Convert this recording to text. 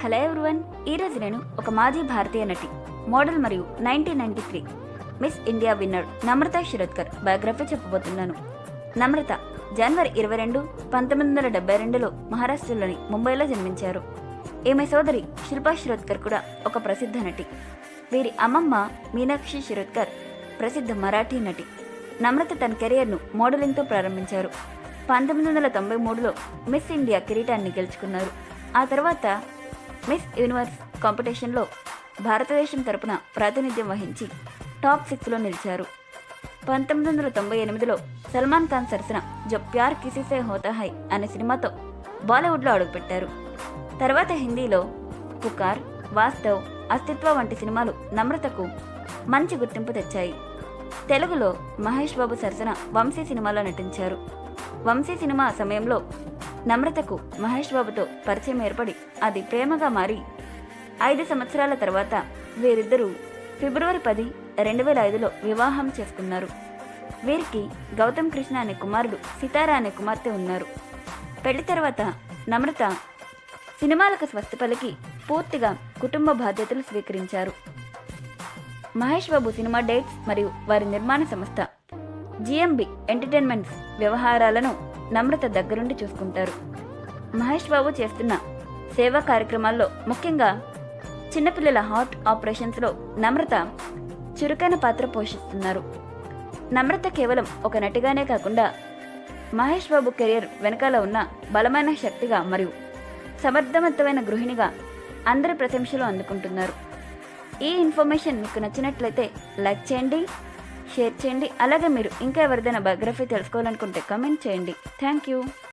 Hello everyone, ఈరోజు నేను ఒక మాజీ భారతీయ నటి, మోడల్ మరియు 1993 miss India winner Namrata Shirodkar biography చెప్పబోతున్నాను. నమ్రత జనవరి 22, 1972లో మహారాష్ట్రలోని ముంబైలో జన్మించారు. ఈమె సోదరి శిల్పా శిరోద్కర్ కూడా ఒక ప్రసిద్ధ నటి. వీరి అమ్మమ్మ మీనాక్షి శిరోద్కర్ ప్రసిద్ధ మరాఠీ నటి. నమ్రత తన కెరియర్ను మోడలింగ్తో ప్రారంభించారు. 1993లో మిస్ ఇండియా కిరీటాన్ని గెలుచుకున్నారు. ఆ తర్వాత మిస్ యూనివర్స్ కాంపిటీషన్లో భారతదేశం తరపున ప్రాతినిధ్యం వహించి టాప్ 6లో నిలిచారు. 1998లో సల్మాన్ ఖాన్ సరసన జో ప్యార్ కిసీసే హోతా హై అనే సినిమాతో బాలీవుడ్లో అడుగుపెట్టారు. తర్వాత హిందీలో పుకార్, వాస్తవ్, అస్తిత్వ వంటి సినిమాలు నమ్రతకు మంచి గుర్తింపు తెచ్చాయి. తెలుగులో మహేష్ బాబు సరసన వంశీ సినిమాలో నటించారు. వంశీ సినిమా సమయంలో నమ్రతకు మహేష్ బాబుతో పరిచయం ఏర్పడి అది ప్రేమగా మారి 5 సంవత్సరాల తర్వాత వీరిద్దరూ ఫిబ్రవరి 10, 2005లో వివాహం చేసుకున్నారు. వీరికి గౌతమ్ కృష్ణ అనే కుమారుడు, సితారా అనే కుమార్తె ఉన్నారు. పెళ్లి తర్వాత నమ్రత సినిమాలకు స్వస్తి పలికి పూర్తిగా కుటుంబ బాధ్యతలు స్వీకరించారు. మహేష్ బాబు సినిమా డేట్స్ మరియు వారి నిర్మాణ సంస్థ జిఎంబి ఎంటర్టైన్మెంట్స్ వ్యవహారాలను నమ్రత దగ్గరుండి చూసుకుంటారు. మహేష్ బాబు చేస్తున్న సేవా కార్యక్రమాల్లో ముఖ్యంగా చిన్నపిల్లల హార్ట్ ఆపరేషన్స్లో నమ్రత చురుకైన పాత్ర పోషిస్తున్నారు. నమ్రత కేవలం ఒక నటిగానే కాకుండా మహేష్ బాబు కెరియర్ వెనకాల ఉన్న బలమైన శక్తిగా మరియు సమర్థవంతమైన గృహిణిగా అందరి ప్రశంసలు అందుకుంటున్నారు. ఈ ఇన్ఫర్మేషన్ మీకు నచ్చినట్లయితే లైక్ చేయండి, షేర్ చేయండి. అలాగే మీరు ఇంకా ఎవరిదైనా బయోగ్రఫీ తెలుసుకోవాలనుకుంటే కామెంట్ చేయండి. Thank you.